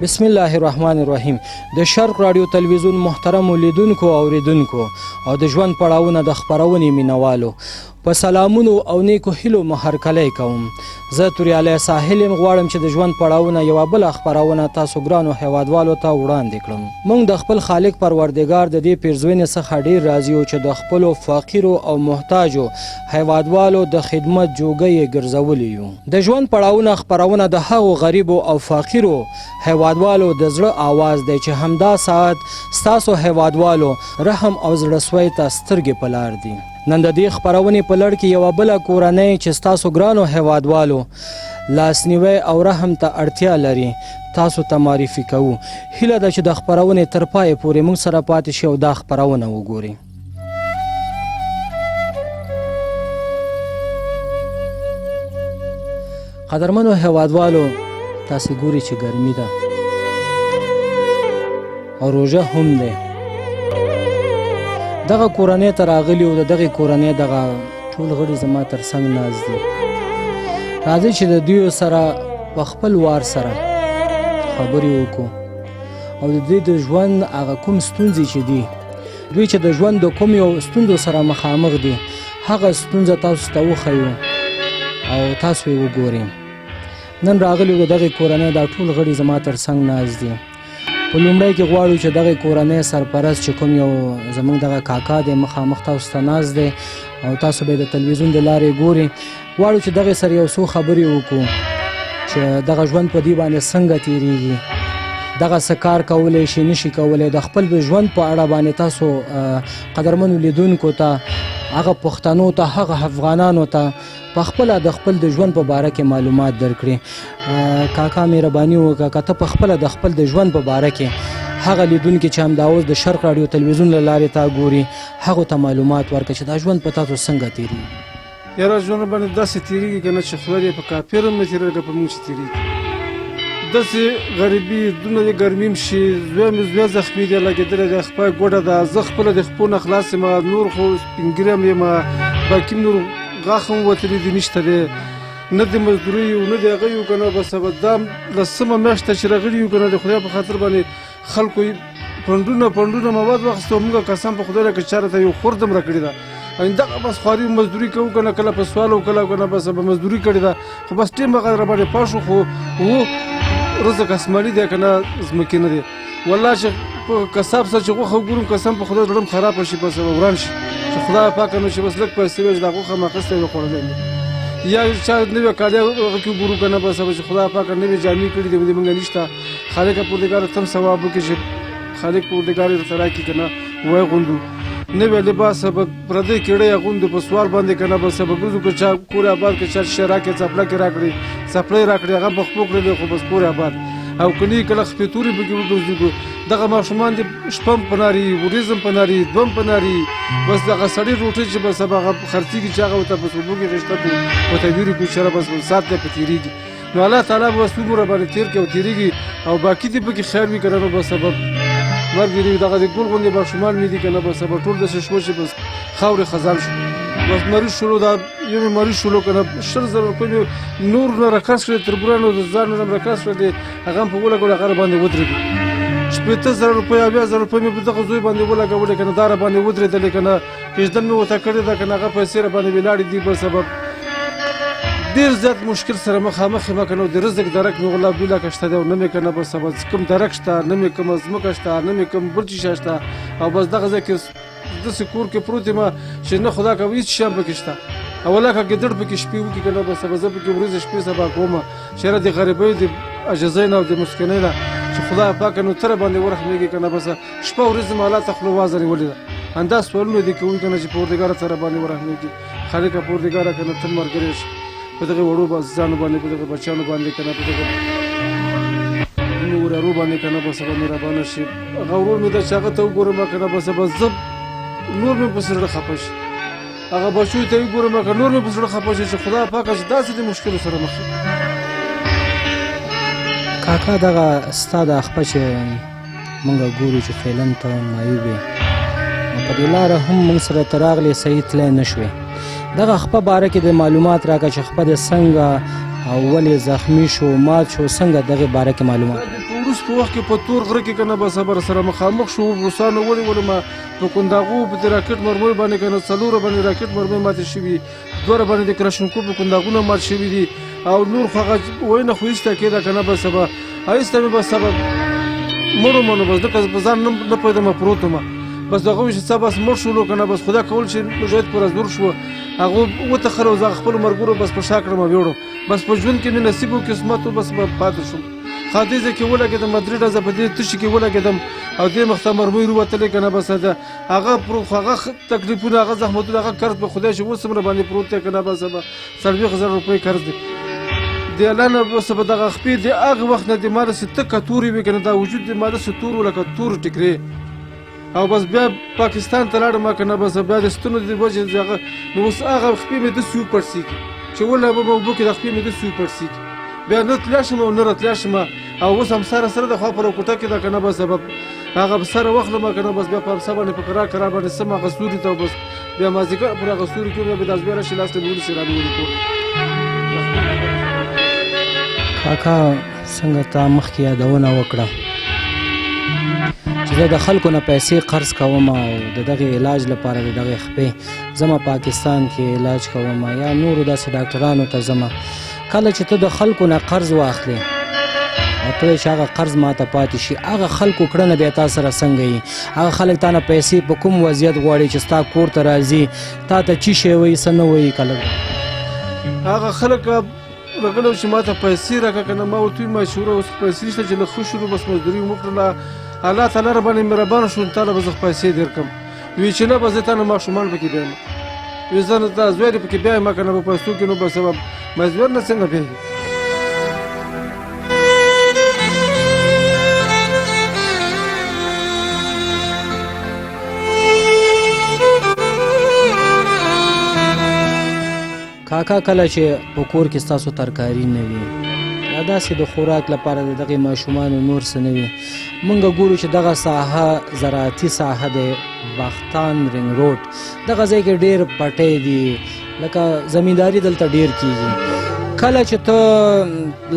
بسم الله الرحمن الرحیم. د شرق رادیو تلویزیون محترم لیدونکو او اوریدونکو او د ژوند پړاوونه د خپرونې مینوالو په سلامونو او نیکو هیلو مو هرکلی کوم. زه توریالی ساحل یم، غواړم چې د ژوند پړاوونه یوه بله خپرونه تاسو ګرانو هیوادوالو ته وړاندې کړم. موږ د خپل خالق پروردګار د دې پیرزوینې څخه ډېر راضي یو چې د خپلو فقیرو او محتاجو هیوادوالو د خدمت جوګه یې ګرځولي یو. د ژوند پړاوونه خپرونه د هغو غریبو او فقیرو هیوادوالو د زړه آواز دی چې همدا ساعت ستاسو هیوادوالو رحم او زړهسوی ته سترګې په لار دي. نن د دې خپرونې په لړ کې یوه بله کورنۍ چې ستاسو ګرانو هیوادوالو لاسنیوی او رحم ته اړتیا لري تاسو ته معرفي کوو. هیله ده چې د خپرونې تر پایه پورې موږ سره پاتې شئ او دا خپرونه وګورئ. قدرمنو هیوادوالو، تاسې ګورئ چې ګرمي ده او روژه هم دی. دغه کورنۍ ته راغلي او د دغې کورنۍ دغه ټول غړي زما تر څنګ ناست دي. راځئ چې د دوی سره په خپل وار سره خبرې وکړو او د دوی د ژوند هغه کوم ستونزې چې دي، دوی چې د ژوند د کوم یو ستونزو سره مخامخ دي، هغه ستونزه تاسو ته وښیو او تاسو یې وګورئ. نن راغلي د دغې کورنۍ دا ټول غړي زما تر څنګ ناست دي. په لومړی کې غواړو چې دغې کورنۍ سرپرست چې کوم یو زموږ دغه کاکا دی مخامخ تاسو ته ناست دی او تاسو به یې د تلویزیون د لارې ګورئ، غواړو چې دغې سره یو څو خبرې وکړو چې دغه ژوند په دې باندې څنګه تېرېږي، دغه څه کار کولی شي نشي کولی، د خپل ژوند په اړه باندې تاسو قدرمنو لیدونکو ته، هغه پښتنو ته، هغه افغانانو ته په خپله د خپل د ژوند په باره کې معلومات درکړي. کاکا مهرباني وکړه که ته په خپله د خپل د ژوند په باره کې هغه لیدونکي چې همدا اوس د شرق راډیو تلویزیون له لارې تا ګوري هغو ته معلومات ورکړه چې دا ژوند په تاسو څنګه تېرېږي. یاره ژوند باندې داسې تېرېږي که نه چې خدای دې په کافر هم نه تېرېږي که په موږ چې تېرېږي. داسې غریبي دونه د ګرمي م شي، زوی مې زوی زخمي دی لګېدلی دی، خپه ګوډه ده، زه خپله د خپو نه خلاص یم، نور خو سپین ږیری هم یم، باقي نور غاښ هم وتلی دي نشته دی، نه د مزدورۍ یو نه د هغه یو که نه. بس دا لسمه میاشت چې راغلي یو که نه د خدای په خاطر باندې خلکو پنډونه مواد واخیسته او موږ قسم په خدای که چا راته یو خورد هم راکړې ده. دغه بس خواري مزدوري کوو که نه، کله په سوال او کله که نه بس به مزدوري کړې ده، خو بس ټیم هغه راباندې پاش شو، خو رزق اسماني دی که نه ځمکې نه دی. والله چې په کساب سره چې غوښه وګورم قسم په خدای زړه م خرابه شي، بس وران شي چې خدای پاکه نو چې بس لږ پیسې وي چې دا غوښه مې اخیستی وي خوړلی مې، یا چا نوې کالي هغه کې وګورو که نه بس چې خدای پاکه نوې جامې کړي دي موږ نشته. خالق پروردګار ته هم ثواب وکړي چې خالق پروردګار یې درته راکړي که نه واغوندو نوې لباس به پردی کیړی اغوندو په سوال باندې که نه بس به ګرځو که چا کور آباد که چا شی راکړي څپلکې راکړي څپلۍ راکړي هغه به خپو کړلی خو بس کور آباد او که نه کله خپې تورې پکې وګرځو. دغه ماشومان دي شپه هم په ناري، وریځ هم په ناري، دوه هم په ناري، بس دغه سړي روټۍ چې بس هغه خرڅېږي چې هغه ورته بس اوبو کې غېشته کړو ورته ویرې کړو چې بس ساعت دی په تېرېږي. نو الله تعالی به بس عمر باندې تېر کړي او تېرېږي او باقي دې پکې خیر وي که نه نو بس به مرګ دې دغه د ګل غوندې ماشومان مې دي که نه بس به ټول داسې شو چې بس خاورې خزان شو. بس مریض شولو دا یو مې مریض شولو که نه 100,000 روپۍ مې نور نه راکاس کړې تر برانو د ځان نه راکاس کړې هغه هم په ولګولې هغه باندې ودرېدو. 80,000 روپۍ 80,000 روپۍ مې په دغه زوی باندې ولګولې که نه دا را باندې ودرېدلې که نه کېږدن مې ورته کړې ده که نه هغه پیسې را باندې ولاړې دي. بل سبب ډېر زیات مشکل سره مخامخ یم که نه د رزق درک مې والله 2 لکه شته دی او نه مې که نه بس کوم درک شته، نه مې کومه ځمکه شته، نه مې کوم بل شی شته او بس دغه ځای کې داسې کور کې پروت یم چې نه خدا کوي هېڅ شی هم پکې شته او والله که ګیدړ پکې شپې وکړي که نه بس زه پکې ورځې شپې سبا کوم چېرې د غریبۍ د عجزۍ نه او د مسکینۍ نه چې خدای پاکه نو تره باندې ورحمېږي که نه بس شپه ورځ زما الله ته خوله وازه نیولې ده. همدا سوالونه دي کوي که نه چې پروردګاره تره باندې ورحمېږي. خالقه پروردګاره که نه ته ملګری شي په دغې وړو عزیزانو باندې، په دغې بچیانو باندې که نه په دغه ورارو باندې که نه بس به مهربانه شي. هغه ورور مې ده چې هغه ته وګورم که نه بس زه نور مې پسې زړه خفه شي، هغه بچیو ته یې وګورم که نور مې پسې زړه خفه شي چې خدای پاکه چې داسې د مشکلو سره مخ یم. کاکا دغه ستا د خپه چې موږ ګورو چې فعلا ته معیوب یې او په دې لاره هم موږ سره ته راغلې صحیح تلی نه شوې. دغه خپه باره کې د معلومات راکړه چې خپه دې څنګه او ولې زخمی شو، مات شو، څنګه دغه باره کې معلومات؟ نیمروز په وخت کې په تور غره کې که نه بس سره مخامخ شو روسانو ونیولم په کنداغو په راکټ مرمۍ باندې که نه 4 باندې راکټ مرمۍ ماتې شوي 2 باندې د کراشنکو په کنداغونه مات شوي دي او نور خو هغه وینه خو ایسته کېده که نه بس ایسته مې بس مړو منو بس دکه په ځان نه پوهېدم پروت وم بس دغه وایي چې څه بس مړ شولو که نه بس خدا کول چې مجاهد پر ازدور شو هغه وتخر او زه خپلو ملګرو بس په شا کړم ویوړم بس په ژوند کې مې نصیب و قسمت و بس پاتې شوم خادیزه کې ولګېدم مدرېډه زه په دې تشي کې ولګېدم او دې مخته مرمۍ روتلې که نه بس هغه تکلیفونه هغه زحمتونه هغه قرض به خدای چې اوس څومره باندې پروت دی که نه بس 40,000 روپۍ قرض دی د الله نه بس به دغه خپې د هغه وخت نه د ما داسې تکه تورې وې که نه دا وجود د ما داسې تور و لکه تور ټکرې او بس بیا پاکستان ته لاړم که نه بس بیا د ستنو د وجې هغه نو اوس هغه خپې مې داسې وپړسېږي چې ولې به اوبو کې د خپې مې داسې وپړسېږي بیا نه تللی شم او نه راتلی شم او اوس همسره سره د خوا پر کوټه کې ده که نه بس هغه سره واخلم که نه بس بیا په همسه باندې په قرار قرار باندې سم هغه ستوري ته بس بیا مازدیګر پر هغه ستوري کې بیا د ازبیا راشي لاس ته مې ونیسي را مې ونیکو کاکا څنګه تا مخکې یادونه وکړه چې زه د خلکو نه پیسې قرض کوم او د دغې علاج لپاره د دغې خپې زما پاکستان کې علاج کوم یا نورو داسې ډاکټرانو ته ځمه کله چې ته د خلکو نه قرض واخلې او ته چې هغه قرض ماته پاتې شي هغه خلکو کړنه بیا تا سره څنګه وي هغه خلک تا نه پیسې په کوم وضعیت غواړي چې ستا کور ته راځي تا ته چی شی وایي څه نه وایي کله هغه خلک راغلو چې ما ته پیسې راکړه که نه ما ورته وویل مشوره اوس پیسې نشته چې له ښه شروع بس مزدوري مو وکړله الله تعالی راباندې مهربانه شو تا له به زه پیسې درکړم وایي چې نه به زه تا نه ماشومان پکې بیایم وایي زه دا زوی دې پکې بیایم که نه په پیسو کې نو بس مزدور نه څنګه بیایي کاکا کله چې په کور کې ستاسو ترکاري نه وي یا داسې د خوراک لپاره د دغې ماشومانو نور څه نه وي موږ ګورو چې دغه ساحه زراعتي ساحه دی باختان رنګ روډ دغه ځای کې ډېر پټی دي لکه زمینداري دلته ډېر کیږي کله چې ته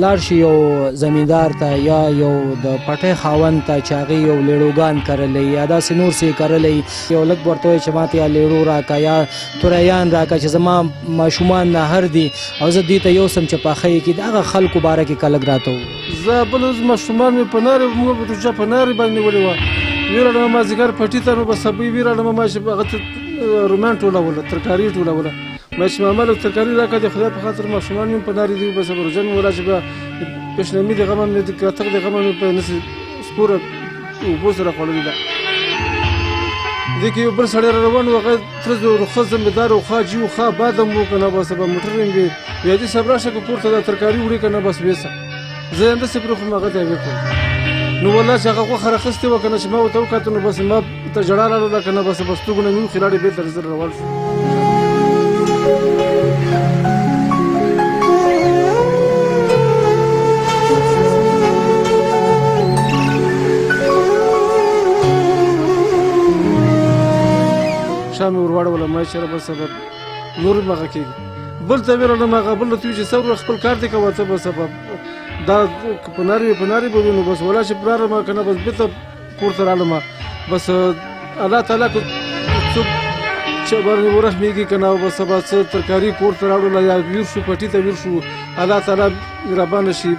لاړ شي یو زمیندار ته یا یو د پټۍ خاوند ته چې هغې یو لیړوګان کرلی یا داسې نور څه یې کرلی یو لږ ورته وایي چې ماته یا لیړو راکړه یا توریان راکړه چې زما ماشومان ناهر دي او زه دوی ته یوسم چې پاخه یې کړي د هغه خلکو باره کې که لږ راته ووایي زه بل ورځ ماشومان مې په نارې موږ په روژه په نارې باندې نیولې وه ویراړم مازدیګر پټي ته نو بس سبۍ ویراړم ما چې هغه رومیان ټولوله ترکاري ټولوله ما چې ماما لږ ترکاري راکړه د خدای په خاطر ماشومان مې په نارې دي بس روژه مې ولا چې به پېشنمي د غمه مې د کاتق د غمه مې په نسې سپوره اوبو سره خوړلې ده دې کې یو بل سړی را روان و هغه تره ښه ذمېدار و ښه جي و ښه بادم و که نه بس به موټر یې وي ویا دې صاحب راشه که کور ته دا ترکاري وړي که نه بس ویسه زه یې همداسې پرېښودم هغه ته یې وکړم نو والله چې هغه غوښه راخیستې وه که نه چې ما ورته وکتل نو بس ما ته ژړا راغله که نه بس سترګو نه مې وخې لاړې بېرته زر روان شو شا مې ور واړوله ما چې بس نور مې هغه کېږي بل ته ویرړم هغه بل ته وایي چې څه خپل کار دې کوه څه بس دا په نارې به وي نو بس ولا چې پرارم که نه بس بېرته کور ته رالم بس الله تعالی که څوک چې باندې ورحمېږي که نه بس سبا څه ترکاري کور ته راوړله یا ویر شو پټي ته ویر شو الله تعالی مهربانه شي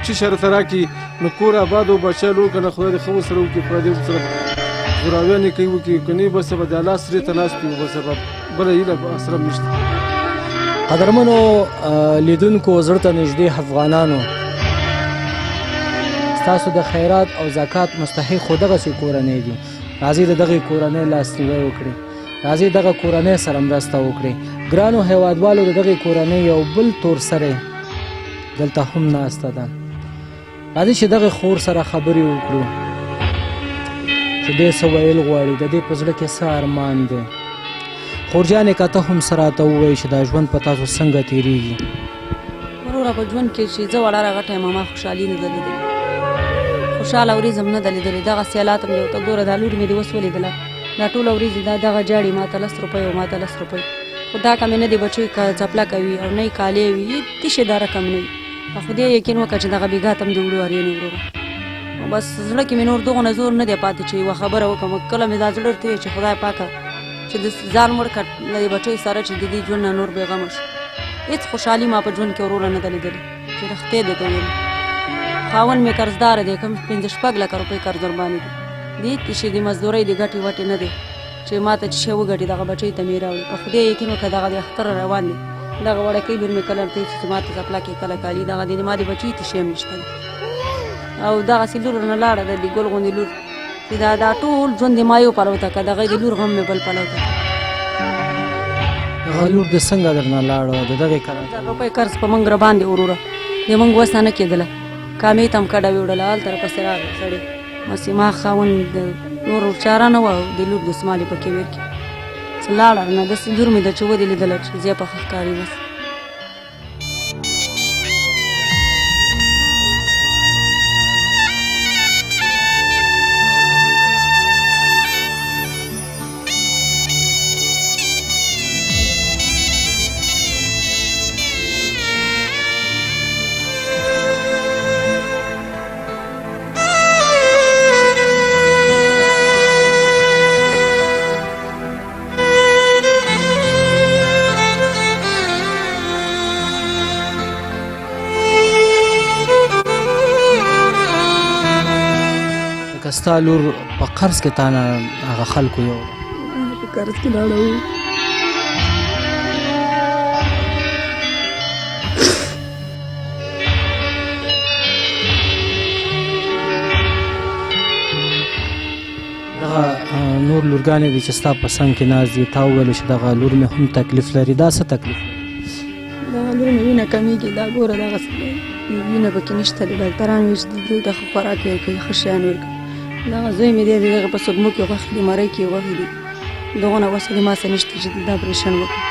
چې شرطه راکړي نو کور آباد و بچی لو که نه خدای دې ښه ورسره وکړي خدای دې ورسره زوراویانې کوي وکړي که نه بس به د الله سرې ته ناست وي بس بله هیله اسرم نشته قدرمنو لیدونکو زړه ته نږدې افغانانو ستاسو د خیرات او زکات مستحق خو دغسې کورنۍ دي راځئ د دغې کورنۍ لاسنیوی وکړئ راځئ دغه کورنۍ سره مرسته وکړئ ګرانو هیوادوالو د دغې کورنۍ یو بل تور سری دلته هم ناسته ده راځئ چې دغې خور سره خبرې وکړو چې دی څه ویل غواړي د دې په زړه کې څه ارمان دی خورجانې که ته هم څه راته ووایي چې دا ژوند په تاسو څنګه تېرېږي وروره په ژوند کې چې زه وړه راغټه یم ما خوشحالي نه ده لیدلې خوشحاله ورځ هم نه ده لیدلې دغسې حالات هم دی ورته ګوره دا لور مې دې اوس ولیدله دا ټوله ورځې دا دغه جاړي ما ته 10 روپۍ او ما ته 10 روپۍ خو دا کمې نه دی بچوي که څپله کوي او نه یې کالې وي تشې دا رقم نه وي خو دې یقین وکړه چې دغه بېګا ته هم دې وړو اریانې وروره بس زړه کې مې نور دغونه زور نه دی پاتې چې یوه خبره وکړم. کله مې دا زړه ورته ویل چې خدای پاکه چې د ځان مړ کړ له دې بچۍ سره چې د دې ژوند نه نور بېغمه شو. هېڅ خوشحالي ما په ژوند کې وروره نه ده لیدلې چې رښتیا درته ویل. خاوند مې قرضداره دی، کوم 5-6 لکه روپۍ قرض ورباندې دي. د هېڅ شي د مزدورۍ د ګټې وټې نه دی چې ما ته چې شی وګټي دغه بچۍ ته مې راوړي. په خدای یقین وکړه دغه د اختر روان دی. دغه وړکۍ لور مې کله ورته چې ما ته څپلک یې کله کالي دغه د ما د بچۍ ته شی هم نشته دی. او دغسې لور نه لاړه ده د ګل غوندې لور چې دا ټول ژوند د ما یو پلو ته که د هغې د لور غم مې بل پلو ته. هغه لور د څنګه درنه لاړه د دغې کله 1000 روپۍ قرض په موږ را باندې وروره د موږ وسه نه کېدله. کامې ته هم کډه ویوړله هلته راپسې راغی سړی. بس ما خاوند د نور چاره نه وه او د لور د سمالې پکې ویر کړي څه لاړه نه داسې لور مې ده چې ودې لیدله چې زه په ښه ښکاري. بس که ستا لور په قرض کې تا نه هغه خلکو یو په قرض کې لاړه وو. دغه نور لورګانې دي چې ستا په څنګ کې ناست دي تا وویل چې دغه لور مې هم تکلیف لري. دا څه تکلیف لري؟ دغه لور مې وینه کمیږي. دا ګوره دغسې وینه پکې نشته دی. ډاکټران وایي چې دوی ته ښه خوراک ورکوي، ښه شیان ورکوي. دغه زوی مې دی د دغه په سږمو کې غوښې دي، مرۍ کې غوښې دي. دغونه وسه د ما سره نشته چې دا اپرېشن وکړم.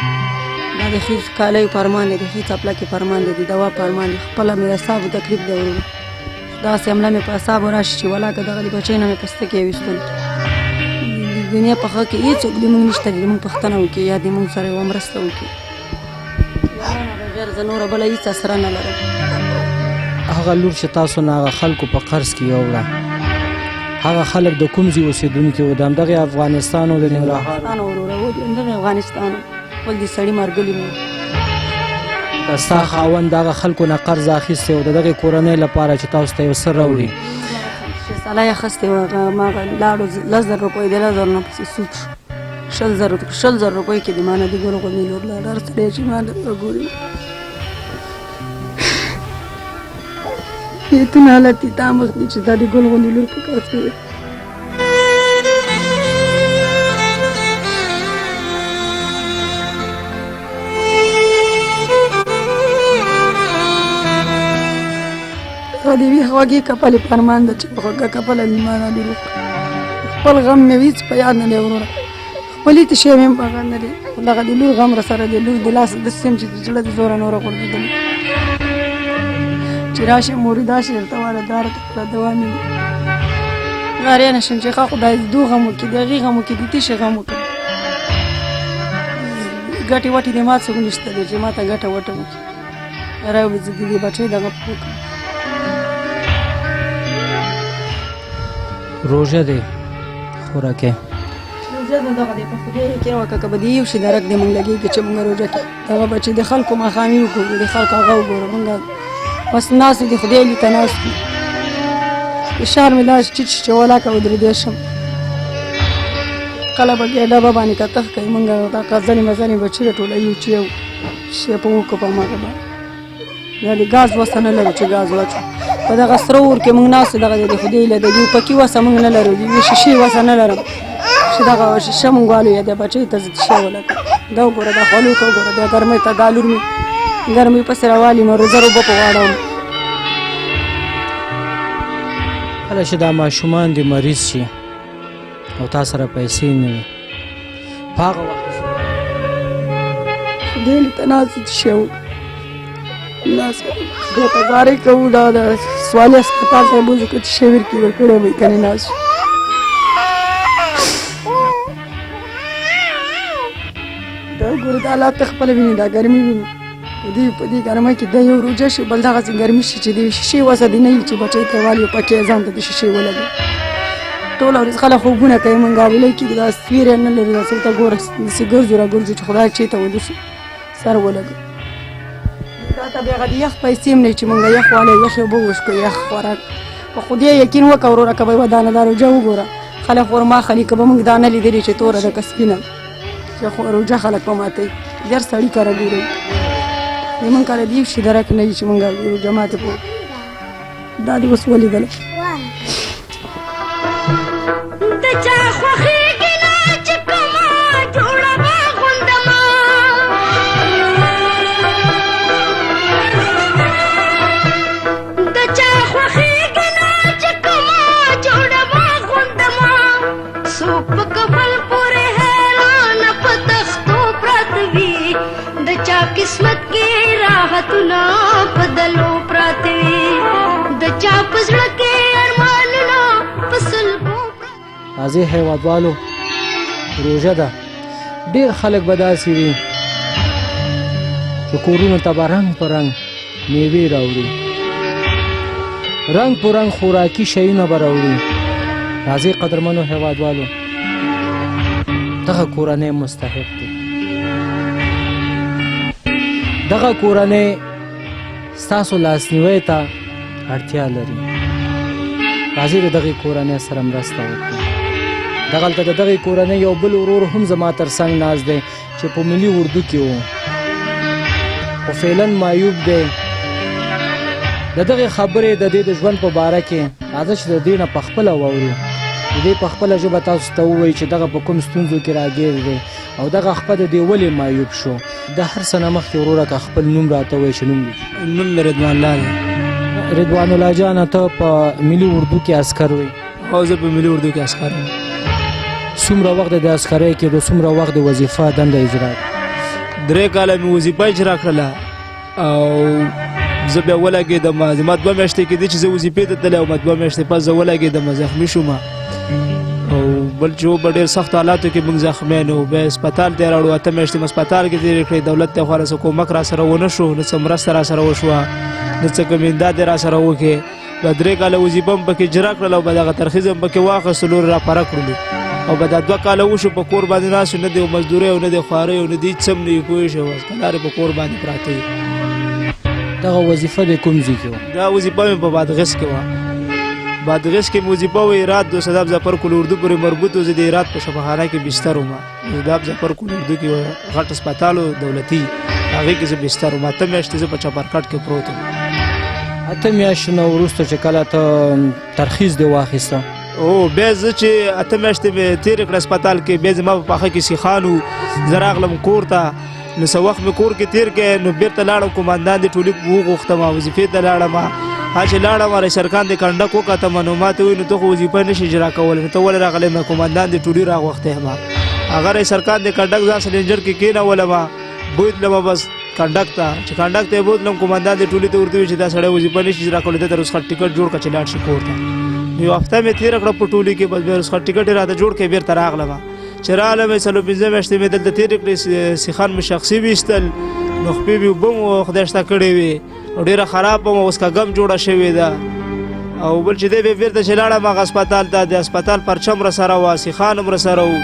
دا د ښې کالیو په ارمان دی، د ښې څپلکې په ارمان دی، د دوا په ارمان دی. خپله مې د اعصابو تکلیف دی ورور. دغسې حمله مې په اعصابو راشي چې ولاکه دغه د بچۍ نه مې په سترګې ویستل. د دنیا په ښه کې هېڅوک د مونږ نشته دی، د مونږ پوښتنه وکړي یا د مونږ سره یوه مرسته وکړي. بغیر زه نوره بله هېڅ اسره نه لرم. هغه لور چې تاسو نه هغه خلکو په قرض کې یوړه، هغه خلک د کوم ځای اوسېدونکي وو؟ د همدغې افغانستان او د ننګرهار؟ وروره و د همدغې افغانستان خپل د سړي مارګلي مو. که ستا خاوند دغه خلکو نه قرض اخیستی او د دغې کورنۍ لپاره چې تاسو ته یو څه راوړي سلا یې اخیستی وه، ما لاړو 10,000 روپۍ د 10,000 نه پسې سود شو. 20,000 روپۍ کې د ما نه د ګل غوندې لور لاړه. هر سړی چې ما درته ګوري بیتونه حالت دي تا مخ دي چې دا د ګل غوندې لور په قرض کې وي. هغه د یوې خوږې کپلې په ارمان ده چې په خوږه کپله د ما نه لور وکړه. خپل غم مې هېڅ په یاد نه دی وروره، خپل هېڅ شی مې هم په غم نه دی. خو دغه د لور غم راسره دی. لور د لاسه داسې یم چې د زړه د زوره نوره غورځېدلې چې راشي مورې داسې درته واله دا راته خپله دوا مې وي. غاریه نه شم چې ښه خدای د دو غم وکړي، د هغې غم وکړي، د تېشې غم وکړي. ګټې وټې د ما څوک نشته دی چې ما ته ګټه وټه وکړي. راوړي زه د دې بچۍ دغه وکړم. روژه دی خوراکې روژه ده دغه دی په خدای یې کړې وکړه که به د یو شي درک دی مونږ لګېږي چې مونږ روژه کړي. دغه بچې د خلکو ماښامي وګورو، د خلکو هغه وګورو. مونږ بس ناست د خدای لي ته ناست دي. فشار مې داسې ټیټ شي چې ولاکه ودرېدی شم. کله به ډبه باندې کتغ کوي. مونږ دا ځنې مزنې به چیرې ټولوي چې یو شی په وکړو په هماغه باندې. یا د ګاز وسه نه لرو چې ګاز واچو. په دغه سره اور کې مونږ ناست دغه د خدای له د یو پکې وسه مونږ نه لرو، د یوې شیشې وسه نه لرم چې دغه شیشه مونږ والو یا د بچۍ ته زه شی ولګوم. دا وګوره دا خولو ته وګوره دا ګرمۍ ته دا لور مې ګرمۍ پسې راوالي نو زر اوبه په واړوم. کله چې دا ماشومان دې مریض شي او تا سره پیسې نه وي په هغه وخت خدای له ته ناست شی ناست ګوتهګارۍ کوو. دا د سوالي هسپتال ته یې بوځو که څه شی ورکړي ورکړی به یې کنې ناست دا ګوره دا حالات ته خپله ویني، دا ګرمي ویني. دوی په دې ګرمۍ کې د یو روژه شي بل دغسې ګرمي شي چې د شیشې وسه دې نه وي چې بچی ته والي پکې ځان ته د شیشې ولګي ټوله ورځ خلک خوبونه کوي منګاولۍ کې دا سیوری نه لري داسې ته ګوره داسې ګرځو راګرځو چې خدای چېرته ودو شي سر ولګو دا ته بیا هغه د یخ پیسې هم نه چې مونږ یخ والی یخ اوبه وشکو یخ خوراک په خدای یقین وکړه وروره که به یوه دانه دا روژه وګوره خلک ورما خلي که به مونږ دا نه لیدلي چې توره ده که سپینه چې روژه خلک په ماتوي ډېر سړي کره ګورئ زمونږ کله د یو شي درک نه وي چې مونږ روژه ماتې کړو دا دې اوس ولیدله قسمت کې راحتونه بدلو پراته وي د چا په زړه کې ارمانونه فصل کو راځي هیوادوالو روژه ده ډېر خلک به داسې وي چې کورونو ته به رنګ په رنګ میوې راوړي رنګ په رنګ خوراکي شیونه به راوړي راځي قدرمنو هیوادوالو دغه کورنۍ مستحق دي دغه کورنۍ ستاسو لاسنیوی ته اړتیا لري راځئ د دغې کورنۍ سره مرسته وکړو دغلته د دغې کورنۍ یو بل ورور هم زما تر څنګ ناست دی چې په ملي اردو کې و خو فعلا معیوب دی د دغې خبرې د دې د ژوند په باره کې راځه چې د دې نه پخپله واورو د دې په خپله ژبه تاسو ته ووایي چې دغه په کوم ستونزو کې راګیر دی او دغه خپه د دې ولې معیوب شو د هر څه نه مخکې وروره که خپل نوم راته ووایي چې نوم نوم مې رضوان الله دی رضوان الله جانه ته په ملي اردو کې عسکر وی او زه په ملي اردو کې عسکر یم څومره وخت د عسکرۍ کې د څومره وخت د وظیفه دنده اجرا 3 کاله مې وظیفه اجرا کړله او زه بیا ولګېدم زما 2 میاشتې کېدې چې زه وظیفې ته تللی او 2 میاشتې پس زه ولګېدم زخمي شوم او بل چې و په ډېر سختو حالاتو کې موږ زخمیان وو بیا هسپتال ته یې راوړو 8 میاشتې مې هسپتال کې تېرې کړې دولت ته خوا څه کومک را سره ونه شو نه څه مرسته را سره وشوه نه څه کوم امداد یې را سره وکړې بیا 3 کاله وظیفه هم پکې اجرا کړله او بیا دغه ترخیص هم پکې واخیستو لور راپره کړلو او بیا دا 2 کاله وشو په کور باندې ناست نه دی مزدورۍ او نه دی خوارۍ او نه دی څه هم نه وي پوه شوې اوس کلارې په کور باندې پراته وي دغه وظیفه د کوم ځای کې وه دا وظیفه مې په بادغیس کې وه بادغیس کې وظیفه و هرات د صداب ظفر کل اردو پورې مربوط و زه د هرات په شفاخانه کې بستر وم صداب ظفر کل اردو کې غټ هسپتال دولتي هغې کې زه بستر وم 8 میاشتې زه په چپرکټ کې پروت وم 8 میاشتو نه وروسته چې کله ته ترخیص دې واخیسته او بیا زه چې 8 میاشتې مې تېرې کړه هسپتال کې بیا زما په پاخه کې سیخان و زه راغلم کور ته نو څه وخت مې کور کې تېر کړی نو بېرته لاړم قومندان دې ټولي وغوښتم وظیفې ته لاړم چې لاړم رئیسرکان دې کنډک وکتم نو ما ته وایي نو ته خو وظیفه نه شي اجرا کولی نو ته ولې راغلی یم قومندان دې ټولي راغوښتی یم هغه رئیسرکان دې کنډک ځان سلینجر کې کېنولم بوتلم بس کنډک ته چې کنډک ته یې بوتلم قومندان دې ټولي ته ورته وایي چې دا سړی وظیفه نه شي اجرا کولی ته رسخت ټکټ جوړ کړه چې لاړ شي کور ته یو هفته مې تېره کړه په ټولي کې بس بیا رسخت ټکټ یې راته جوړ کړی بېرته راغلم چې راغلم 4-5 میاشتې مې دلته تېرې کړې سیخان مې شخصي ویستل نو خپې مې اوبه مو خدای شته کړې وې او ډېره خراب وم اوس کږم جوړه شوې ده او بل چې دی بیا بېرته چې لاړم هغه هسپتال ته د هسپتال پرچم راسره وه سیخان هم راسره وو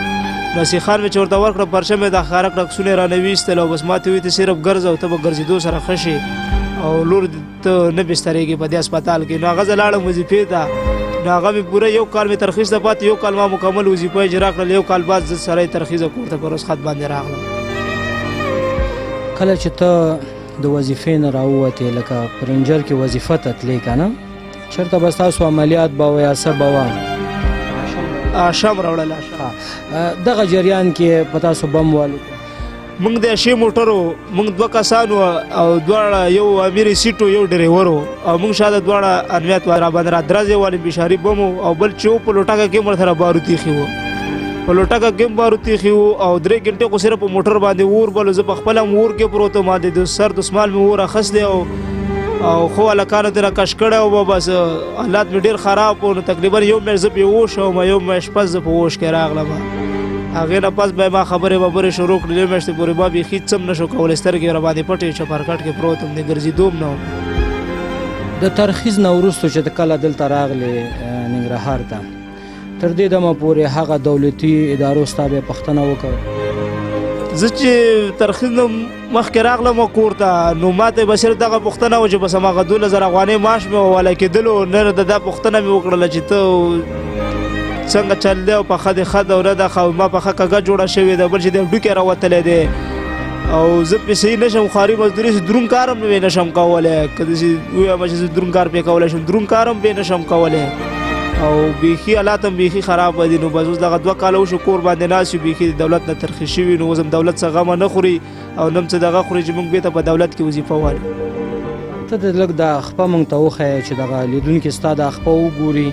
نو سیخان مې چې ورته ورکړه پرچم یې د ښکاره کړه عکسونه یې رانه ویستل او بس ما ته وایي ته صرف ګرځه او ته به ګرځېدو سره ښه شې او لور ته نه بسترېږي په دې هسپتال کې نو هغه زه لاړم وظیفې ته نو هغه مې پوره 1 کال مې ترخیص ته پاتې 1 کال ما مکمل وظیفه اجرا کړل 1 کال بعد زه سره ترخیص کور ته په رسخت باندې راغلم کله چې ته د وظیفې نه راووتې لکه پرنجر کې وظیفه ته تلې که نه چېرته به ستاسو عملیات به وه یا څه به وه شام راوړل دغه جریان کې په تاسو بم والوتو موږ د شی موټرو موږ 2 کسان وو او دواړه یو امیر سیټو یو ډریور وو او موږ شاده دواړه انویت را باندې را درځې والي بشاري بم او بل چې په لوټاکه کې مر سره بارو تیخي وو په لوټاکه کې بارو تیخي وو او 3 غنټه کو صرف په موټر باندې اور بل زه په خپل مور کې پروت ما د سر د اسمال مې اور اخسلی او خو الکانو ته کش کړه او بس حالات مې ډیر خراب او تقریبا یو مې زه په وښه او یو مې شپه زه په وښ کې راغلم هغې نه پس به یې ما خبرې شروع کړې 2 میاشتې پورې ما بیخي څه هم نه شو کولی سترګې یې راباندې پټې چپرکټ کې پروت وم د ګرځېدو هم نه وم د ترخیص نه وروسته چې کله دلته راغلې ننګرهار ته تر دې دمه پورې هغه دولتي ادارو ستا بیا پوښتنه وکړه زه چې ترخیص نه مخکې راغلم کور ته نو ما ته به صرف دغه پوښتنه وه چې بس هماغه 2000 افغانۍ معاش مې ووالی کېدلو نه د دا پوښتنه مې وکړله چې ته څنګه چل دی او پخه دې ښه ده او نه ده ښه ما پخه کږه جوړه شوې ده بل چې دی ډوکې راوتلی دی او زه پې صحیح نه شم خواري مزدوري چې دروند کار هم نه شم کولی که داسې ووایم چې زه دروند کار پې کولی شم دروند کار هم پې نه شم کولی او بیخي حالات هم بیخي خراب دي نو بس اوس دغه 2 کاله وشو کور باندې ناست یو بیخي د دولت نه ترخیص شوي نو اوس هم دولت څه غمه نه خوري او نه هم څه دغه خوري چې موږ بېرته په دولت کې وظیفه ووالو ته د لږ دا خپه موږ ته وښیه چې دغه لیدونکي ستا دا خپه وګوري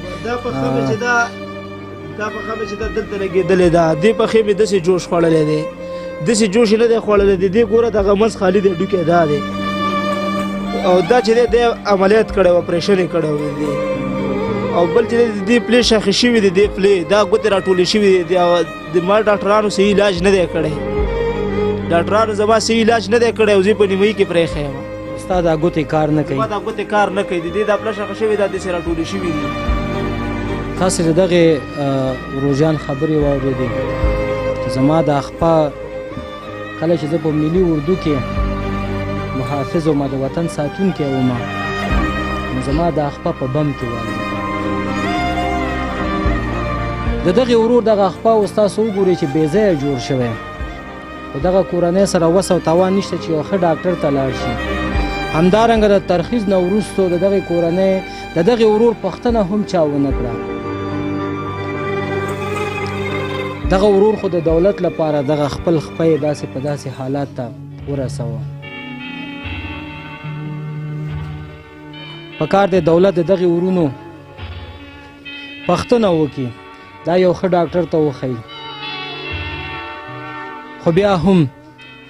دا پخه مې چې دا دلته لګېدلې ده دې پخې مې داسې جوش خوړلی دی داسې جوش یې نه دی خوړلی دی دې ګوره دغه منځ خالي دی ډوکی دا دی او دا چې دی عملیات کړی و اپریشن یې کړی و دی او بل چې دې پلې شاخې شوي دي دې پلې دا ګوتې راټولې شوي دي د ما ډاکټرانو صحیح علاج نه دی کړی ډاکټرانو زما صحیح علاج نه دی کړی او زه په نیمایي کې پرېښی یم ستا دا ګوتې کار نه کوي ما دا ګوتې کار نه کوي د دې دا پله شاخه شوې دا داسې راټولې شوي دي تاسې د دغې وروجان خبرې واورېدې چې زما دا خپه کله چې زه په ملي اردو کې محافظ وم د وطن ساتونکی وم نو زما دا خپه په بم کې واورېده د دغې ورور دغه خپه اوس تاسو وګورئ چې بې ځایه جوړ شوی خو دغه کورنۍ سره وس او توان نشته چې یو ښه ډاکټر ته لاړ شي همدارنګه د ترخیص نه وروستو د دغې کورنۍ د دغې ورور پوښتنه هم چا ونه کړه دغه ورور خو د دولت لپاره دغه خپل خپه یې داسې په داسې حالات ته ورسوه پکار دی دولت د دغې ورونو پوښتنه وکړي دا یو ښه ډاکټر ته وښیي خو بیا هم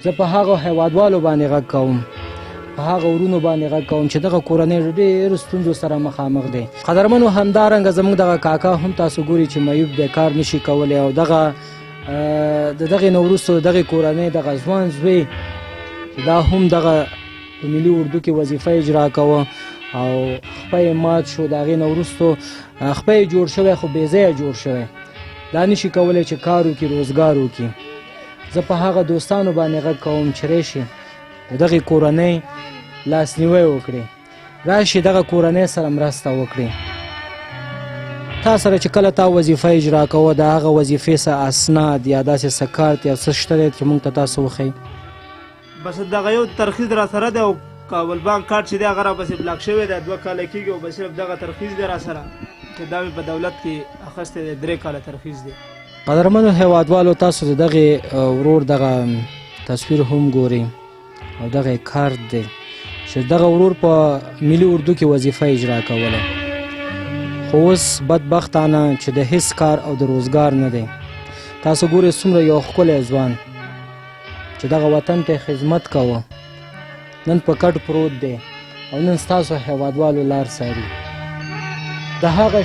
زه په هغو هیوادوالو باندې غږ کوم په هغه ورونو باندې غږ کوم چې دغه کورنۍ ډېرو ستونزو سره مخامخ دی قدرمنو همدارنګه زموږ دغه کاکا هم تاسو ګوري چې معیوب دی کار نشي کولی او دغه د دغې نه وروستو د دغې کورنۍ دغه ځوان زوی چې دا هم دغه په ملي اردو کې وظیفه اجرا کوه او خپه یې مات شو د هغې نه وروستو خپه یې جوړ شوی خو بې ځایه جوړ شوی دا نشي کولی چې کار وکړي روزګار وکړي زه په هغه دوستانو باندې غږ کوم چې راشي د دغې کورنۍ لاسنیوی وکړي راشي دغه کورنۍ سره مرسته وکړي تا سره چې کله تا وظیفه اجرا کوه د هغه وظیفې څه اسناد یا داسې څه کارت یا څه شته دی چې موږ ته تاسو وښیي بس دغه یو ترخیص را سره دی او کابل بانک کارت چې دی هغه راپسې بلاک شوی دی 2 کاله کېږي او بس صرف دغه ترخیص دی را سره چې دا مې په دولت کې اخیستی دی 3 کاله ترخیص دی قدرمنو هیوادوالو تاسو د دغې ورور دغه تصویر هم ګورئ او دغه کارت دی چې دغه ورور په ملي اردو کې وظیفه اجرا کوله خو اوس بدبختانه چې د هیڅ کار او د روزګار نه دی تاسو ګورئ څومره یو ښکلی ځوان چې دغه وطن ته خدمت کوه نن په کټ پروت دی او نن ستاسو هیوادوالو لار څاري د هغه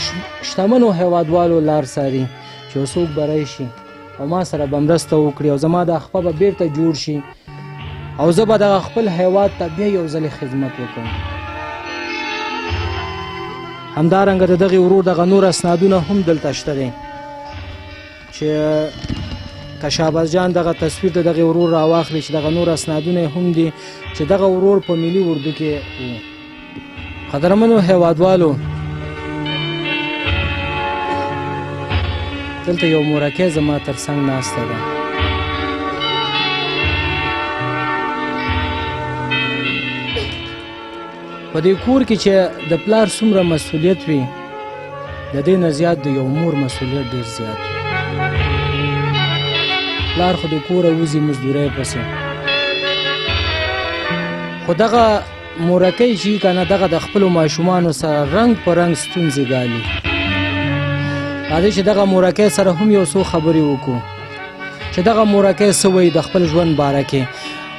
شتمنو هیوادوالو لار څاري چې یو څوک به راشي او ما سره به مرسته وکړي او زما دا خپه به بیرته جوړ شي او زه به دغه خپل هیواد ته بیا یو ځلې خدمت وکړم همدارنګه د دغې ورور دغه نور اسنادونه هم دلته شته دی چې که شهباز جان دغه تصویر د دغې ورور راواخلي چې دغه نور اسنادونه هم دي چې دغه ورور په ملي اردو کې و قدرمنو هیوادوالو دلته یو مورکۍ زما تر څنګ ناسته ده په دې کور کې چې د پلار څومره مسؤلیت وي د دې نه زیات د یو مور مسؤلیت ډېر زیات وي پلار خو د کوره وځي مزدورۍ پسې خو دغه مورکۍ چې که نه دغه د خپلو ماشومانو سره رنګ په رنګ ستونزې ګالي راځئ چې دغه مورکۍ سره هم یو څو خبرې وکړو چې دغه مورکۍ څه وایي د خپل ژوند باره کې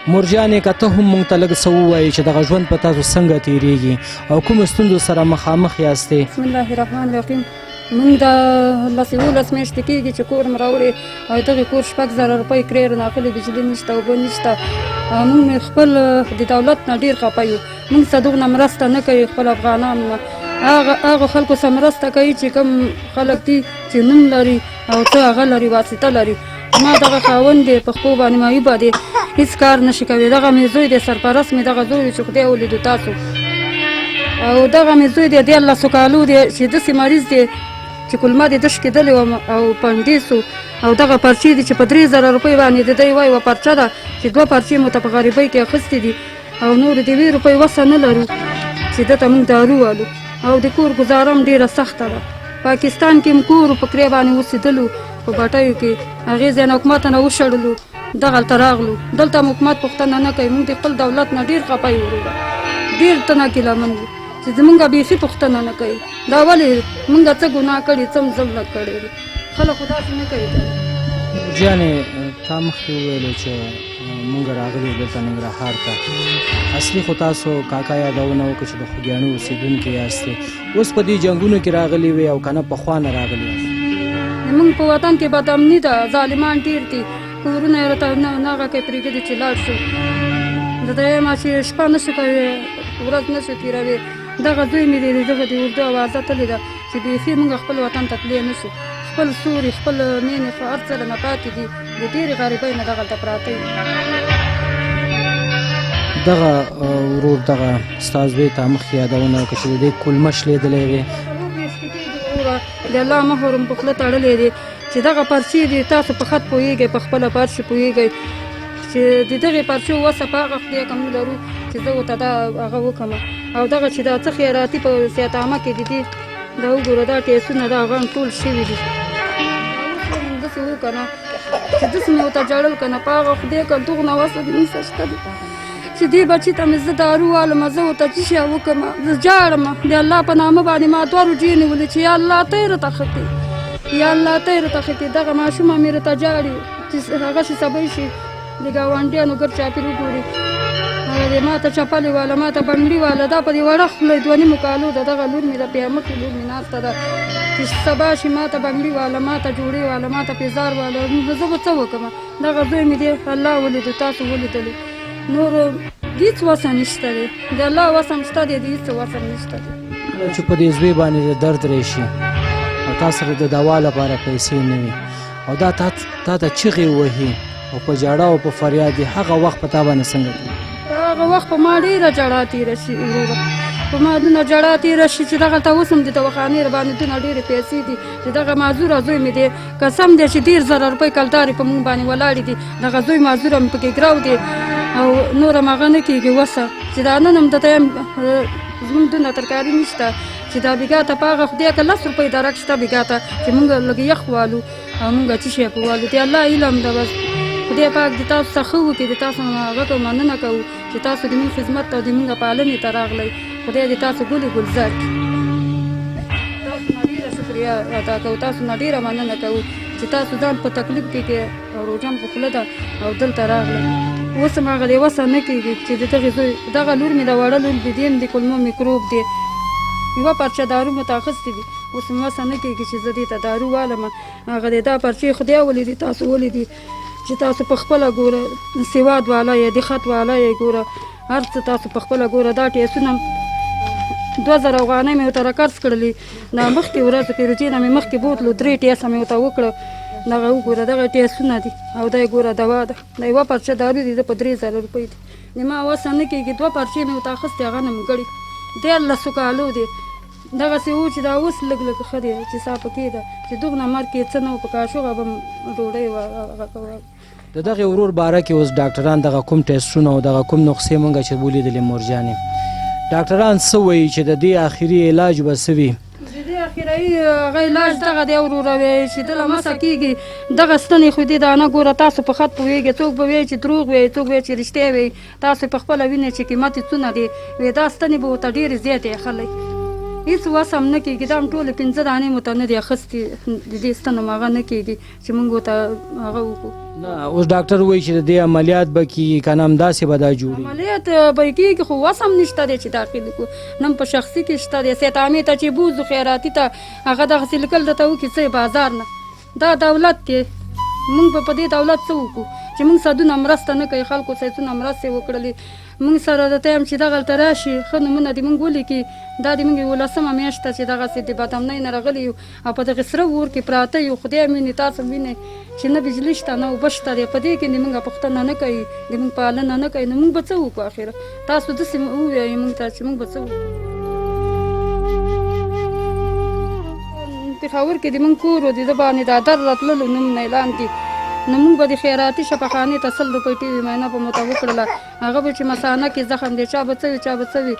مورجانې که ته هم موږ ته لږ څه ووایي چې دغه ژوند په تاسو څنګه تېرېږي او کومو ستونزو سره مخامخ یاستې بسم الله الرحمن الرحیم مونږ د 11 میاشتې کېږي چې کور م راوړې او دغې کور 6,000 روپۍ کرې راغلې بجلي نشته اوبه نشته مونږ خپل د دولت نه ډېر خفه یو مونږ څه دغونه مرسته نه کوي خپل افغانان نه هغه خلکو سره مرسته کوي چې کوم خلک دي چې نوم لري او څه هغه لري واسطه لري ما دغه خاوند دی پښتو باندې معیوبه دی هېڅ کار نشي کوي دغه مې زوی دی سرپرست مې دغه زوی چې خدای ولیدو تاسو او دغه مې زوی دی 13 کالو دی چې داسې مریض دی چې کلمه دې دش کېدلې وم او پنډیس او دغه پرچې دي چې په 3,000 روپۍ باندې د دی وایي یوه پرچه ده چې 2 پرچې مو ته په غریبۍ کې اخیستې دي او نور د 2 روپۍ وسه نه لرو چې دته موږ دارو والو او د کور ګزاره هم ډېره سخته ده پاکستان کې هم کور په کرې باندې اوسېدلو په بټیو کې هغې ځای نه حکومت نه وشړلو دغلته راغلو دلته هم حکومت پوښتنه نه کوي موږ د خپل دولت نه ډېر خفه یو وروره ډېر تنه ګیلمن یو چې زمونږ بیخي پوښتنه نه کوي دا ولې مونږ څه ګناه کړي څه ظلم کړی دی خلک خو داسې نه کوي جانې تا مخکې وویلې چې مونږ راغلي دلته ننګرهار ته اصلي خو تاسو کاکا یادونه وکړه چې د خوږیاڼي اوسېدونکي یاستې اوس په دې جنګونو کې راغلي وې او که نه پخوا نه راغلي یاست مونږ په وطن کې بدامني ده ظالمان ډېر دي کورونه یې راته نه هغه کوي پرېږدي چې لاړ شو د دویمه چې شپه نه شي کوي ورځ نه شي تېروي دغه زوی مې دی دغه د اردو اوازه تللې ده چې بیخي موږ خپل وطن ته تللی نه شو خپل سوري خپل مینې خو هر څه نه پاتې دي د ډېرې غریبۍ نه دغلته پراته دي دغه ورور دغه ستا زوی ته مخکې یادونه وکړه چې د دې کلمه شلېدلی وې د الله مهر م په خوله تړلی دی چې دغه پرچې دي تاسو په خط پوهېږئ په خپله پرچې پوهېږئ چې د دغې پرچو وسه په هغه خدای که موږ لرو چې زه ورته دا هغه وکړم او دغه چې دا څه خیراتي په صحت عامه کې دي دا وګوره دا ټیسونه دا هغه ټول شوي دي داسې وکړه چې داسې مې ورته ژړل که نه په هغه خدای که دغونه وسه دې نسه شته دي چې دې بچي ته مې زه دارو والم زه ورته څه شی وکړم زه ژاړم د الله په نامه باندې ما 2 روجې نیولې چې یا الله ته یې راته ښه کړي یا الله ته یې راته ښه کړي دغه ماشومه مې راته ژاړي چې هغه شي سبی شي د ګاونډیانو ګر چاپېر وګوري هغه ما ته چپلې واله ما ته بنګړي واله دا په دې وړه خوله 2 کالو ده دغه لور مې د پیامکې لور مې ناسته ده چې سبا شي ما ته بنګړي واله ما ته جوړې واله ما ته پیزار واله زه به څه وکړم دغه زوی مې دی الله ولیدو تاسو ولیدلو نور هېڅ وسه نشته دی د الله وسه هم شته دی د هېڅ وسه هم نشته دی چې په دې زوی باندې د درد راشي او تا سره د دوا لپاره پیسې نه وي او دا تا ته چغې وهي او په ژړا او په فریاد دي هغه وخت په تا باندې څنګه کوي هغه وخت په ما ډېره ژړا تېره شي وروره په ما دونه ژړا تېره شي چې دغلته اوس هم د دواخانې راباندې دونه ډېرې پیسې دي چې دغه معذوره زوی مې دی قسم دی چې 10,000 روپۍ کلدارې په مونږ باندې ولاړې دي دغه زوی معذوره مې پکې ګراو دی او نور هم هغه نه کېږي وسه چې دا نن هم درته یم زمونږ دونه ترکاري نشته چې دا بیګا ته په هغه خدای که 10 روپۍ درک شته بیګا ته چې مونږ لږ یخ والو او مونږ څه شی په والو دی الله علم ده بس خدای پاک د تاسو څخه ښه وکړي د تاسو نه هغه کوو مننه کوو چې تاسو د مونږ خدمت او د مونږ پالنې ته راغلی خدای دې تاسو ګلې ګلزار کړي تاسو نه ډېره شکریه ادا کوو تاسو نه ډېره مننه کوو چې تاسو ځان په تکلیف کې او روژه په خوله ده او دلته راغلی اوس هم هغه د وسه نه کېږي چې د دغې زوی دغه لور مې د وړه لور د دې هم د کلمو میکروب دی یوه پرچه دارو مو ته اخیستې دي اوس هم وسه نه کېږي چې زه دې ته دارو والم هغه د دا پرچې خدای ولیدي تاسو ولیدي چې تاسو په خپله ګوره سواد والا یې د خط والا یې ګوره هر څه تاسو په خپله ګوره دا ټیسونه 2,000 افغانۍ مې ورته راکرز کړلې دا مخکې ورځو کې روجې نه مې مخکې بوتلو 3 ټیسه مې ورته وکړه دغه وګوره دغه ټیسونه دي او دا یې ګوره دوا ده دا یوه پرچه دارو دي د په 3,000 روپۍ دي د ما وسه نه کېږي 2 پرچې مې ورته اخیستې هغه نمګړي 13 کالو دی دغسې و چې دا اوس لږ لږ ښه دی چې سا پکې ده چې دغنه مرګ کې څه نه و په کاشوغه به م ډوډۍ هغه کوه د دغې ورور باره کې اوس ډاکټران دغه کوم ټیسټونه او دغه کوم نقصې مونږ چې ولیدلې مورجانې ډاکټران څه وایي چې د دې آخري علاج به څه وي د دې آخري هغه علاج دغه دی وروره وی چې دله مسه کېږي دغه ستنې خو دې دا نه ګوره تاسو په خط پوهېږئ څوک به وایي چې دروغ وایي څوک وایي چې رښتیا وایي تاسو په خپله وینئ چې قیمتې څونه دي وی دا ستنې به ورته ډېرې زیاتې اخلی هېڅ وس هم نه کېږي دا هم ټولې 5 دانې مو ته نه دي اخیستې د دې ستنو م هغه نه کېږي چې موږ ورته هغه وکړو. نه اوس ډاکټر وایي چې د دې عملیات به کېږي که نه همداسې به دا جوړي عملیات به یې کېږي خو وس هم نشته دی چې داخل کړو نه په شخصي کې شته دی سیتامې ته چې بوځو خیراتي ته هغه دغسې لیکل درته وکړي څه بازار نه دا دولت دی موږ به په دې دولت څه وکړو چې موږ سدونه مرسته نه کوي خلکو سیتونه مرستې وکړلې موږ سره د ټایم چې دغلته راشي ښه نومونه دې موږ ولیکي دا د موږ 11مه میاشت ته چې دغسې د بدامنۍ نه راغلي یو او په دغې سره اور کې پراته یو خدای مینې تاسو وینئ چې نه بجلي شته نه اوبه شته دی په دې کې د موږ پوښتنه نه کوي د موږ پالنه نه کوي نو موږ به څه وکړو اخره تاسو داسې ووایئ موږ ته چې موږ به څه وکړو. پېښور کې د موږ کور و د ده باندې دا در راتللو نوم نه اعلان دي نو موږ به د خیراتي شفاخانې ته 100 روپۍ ټي وي معاینه به مو ته وکړله هغه به چې مثانه کې زخم دی چا به څه وي چا به څه وي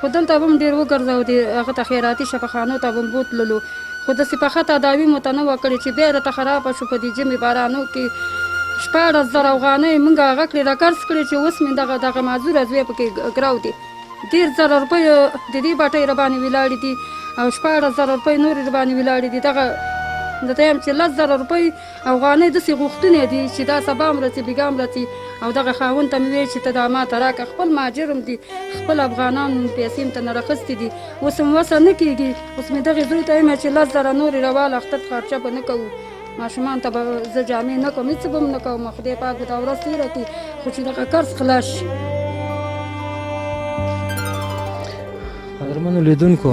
خو دلته به هم ډېر وګرځو د هغه ته خیراتي شفاخانو ته به م بوتللو خو داسې پخه تداوي مو ته نه وه کړې چې بیا یې راته خرابه شو په دې ژمي بارانو کې 14,000 افغانۍ موږ هغه کړې را قرض کړې چې اوس مې دغه معذوره زوی پکې ګراو دی 10,000 روپۍ د دې باټۍ راباندې ولاړې دي او 14,000 روپۍ نورې راباندې ولاړې دي دغه د ته یم چې 10,000 روپۍ افغانۍ داسې غوښتنې دي چې دا سبا هم رسي بیګا هم رسي او دغه خاوند ته مې ویل چې ته دا ماته راکړه خپل مهاجر هم دي خپل افغانان پیسې هم ته نه راخیستې دي اوس هم وسه نه کېږي اوس مې دغې زوی ته وایم چې 10,000 نورې راواله اختر خرچه به نه کوو ماشومان ته به زه جامې نه کوم هېڅ به هم نه کوم خدای پاک به دا ورځ تېره کړي خو چې دغه قرض خلاص شي. قدرمنو لیدونکو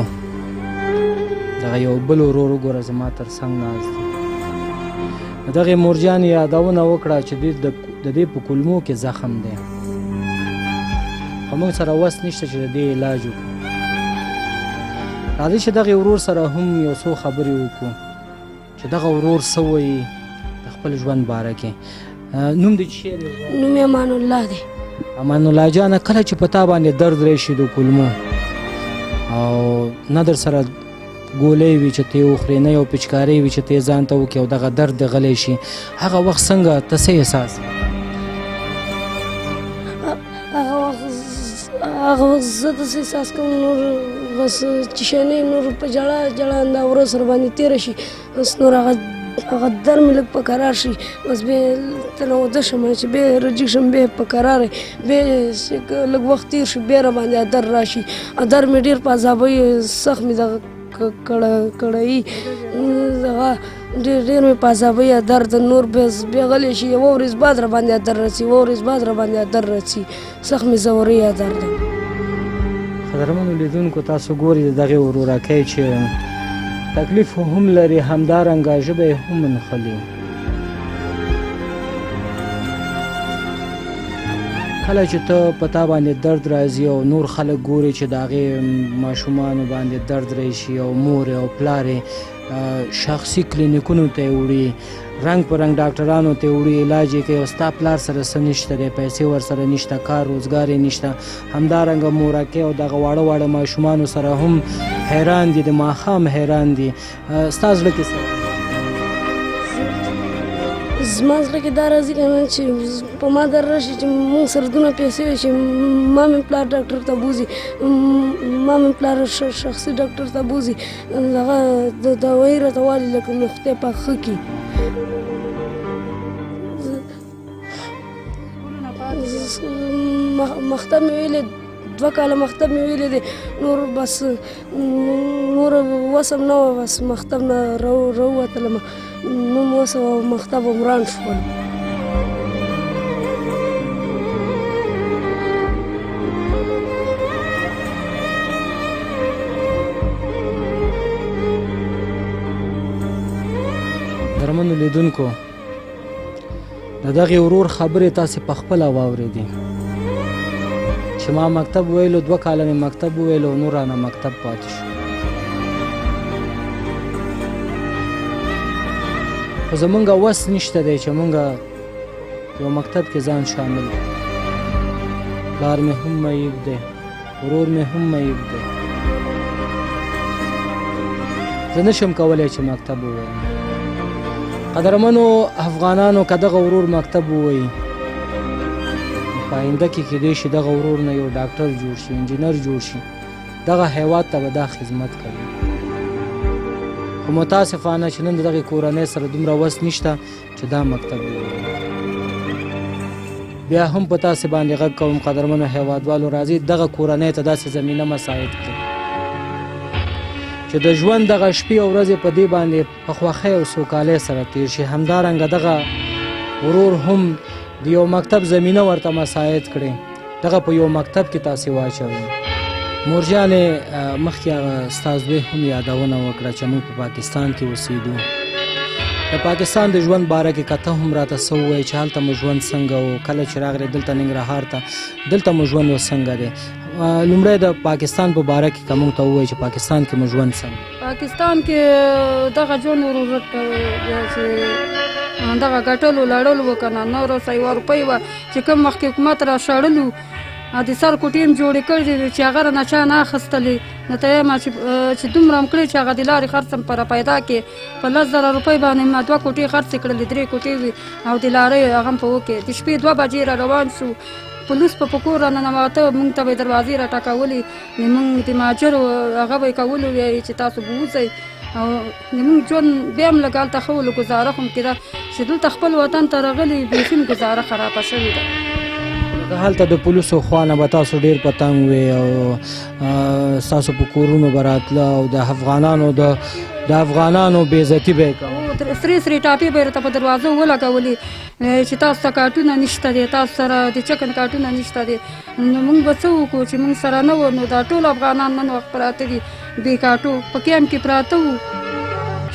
دغه یو بل ورور وګوره زما تر څنګ ناست دی دغې مورجانې یادونه وکړه چې د دې په کولمو کې زخم دی خو موږ سره وس نشته چې د دې علاج وکړو راځئ چې دغې ورور سره هم یو څو خبرې وکړو چې دغه ورور څه وایي د خپل ژوند باره کې نوم دې څه دی؟ نوم یې امان الله دی. امان الله جانه کله چې په تا باندې درد راشي د کولمو او نه در سره ګولۍ وي چې ته یې وخورې نه یو پچکارۍ وي چې ته یې ځان ته وکړې او دغه درد دې غلی شي هغه وخت څنګه ته څه احساس هغه وخت زه داسې احساس کوم نور بس چې شی نه نور په ژړا ژړا دا ورځ ورباندې تېره شي بس نور هغه در مې لږ په قرار شي بس بیا تنه وده شم چې بیا رجیږ شم بیا په قرار بیا لږ وخت تېر شي بیا راباندې ادر راشي ادر مې ډېر په عذابوي سخت مې دغه کړی دغه ډېر مې په عذابوي ادر د نور بیا غلی شي یوه ورځ بعد راباندې ادر راسي یوه ورځ بعد راباندې ادر راسي سخت مې ځوروي ادر ده. قدرمنو لیدونکو تاسو ګورئ د دغې ورورکۍ چې تکلیف هم لري همدارنګه ژبه یې هم نښلي کله چې ته په تا باندې درد راځي او نور خلک ګوري چې د هغې ماشومانو باندې درد راشي او مور او پلار شخصي کلینیکونو ته یې وړي رنګ په رنګ ډاکټرانو ته یې وړي علاج یې کوي او ستا پلار سره څه نشته دی پیسې ورسره نشته کار روزګار یې نشته همدارنګه مورکۍ او دغه واړه واړه ماشومانو سره هم حیران دي د ماښام حیران دي ستا زړه کې څه زما زړه کې دا راځي که نه چې په ما در راشي چې مونږ سره دونه پیسې وي چې ما مې پلار ډاکټر ته بوځي ما مې پلار شخصي ډاکټر ته بوځي هغه د دوایي راته والي لکه مې خدای پاک ښه کړي مکتب مې ویلی 2 کاله مکتب مې ویلی دی نور بس نور وسم نه وه بس مکتب نه راووتلم نوم وسه مکتب عمران شول. درمنو لیدونکو د دغې ورور خبرې تاسې په خپله واورېدې چې ما مکتب ویلو 2 کاله مې مکتب وویلو نور رانه مکتب پاتې شو خو زمونږ وس نشته دی چې مونږ یو مکتب کې ځان شامل پلار مې هم معیب دی ورور مې هم معیب دی زه نشم کولی چې مکتب ووایم قدرمنو افغانانو که دغه ورور مکتب ووایي په آینده کې کیدای شي دغه ورور نه یو ډاکټر جوړ شي انجینر جوړ شي دغه هیواد ته به دا خدمت کوي. خو متاسفانه چې نن د دغې کورنۍ سره دومره وس نشته چې دا مکتب ووایي. بیا هم په تاسې باندې غږ کوم قدرمنو هیوادوالو، راځئ دغه کورنۍ ته داسې زمینه مساعد کړئ چې د ژوند دغه شپې او ورځې په دې باندې په خوښۍ او سوکالۍ سره تیر شي. همدارنګه دغه ورور هم د یو مکتب زمینه ورته مساعد کړئ، دغه په یو مکتب کې تاسې واچوئ. مورجانې مخکې هغه استاد زوی هم یادونه وکړه چې موږ په پاکستان کې اوسېدو. د پاکستان د ژوند باره کې که ته هم راته څه ووایې چې هلته مو ژوند څنګه و، کله چې راغلی دلته ننګرهار ته دلته مو ژوند و څنګه دی؟ لومړی د پاکستان په باره کې که موږ ته ووایې چې پاکستان کې مو ژوند څنګه؟ پاکستان کې دغه ژوند ورور چې دغه ګټلو لړلو و که نه 900 روپۍ وه چې کوم مخکې حکومت را شړلو، د سر کوټې هم جوړې کړي دي چې هغه رانه چا نه اخیستلې. نو ته یم چې دومره هم کړې چې هغه د لارې خرڅ هم پر پیدا کې په 10,000 روپۍ باندې ما 2 کوټې خرڅې کړلې، 3 کوټې وي او د لارۍ هغه هم په وکې. د شپې 2 بجې را روان شو، پولیس په کور را ننوته، موږ ته به یې دروازې را ټکولې، موږ د مهاجرو هغه به یې کولو وایي چې تاسو به وځئ. او زموږ ژوند بیا هم لږ هلته ښه ولو، ګزاره خو هم کېده چې دلته خپل وطن ته راغلي بیخي هم ګزاره خرابه شوې ده. هلته د پولیسو خوا نه به تاسو ډېر په تنګ وې او ستاسو په کورونو به راتله او د افغانانو بېعزتي به یې کوله. سرې ټاپې به یې راته په دروازو ولګولې چې تاسو ته کارټونه نشته دی، تاسو سره د چکن کارټونه نشته دی. نو موږ به څه وکړو چې موږ سره نه وو؟ نو دا ټول افغانان نن وخت پراته دي بې کارټو، په کیمپ کې پراته وو.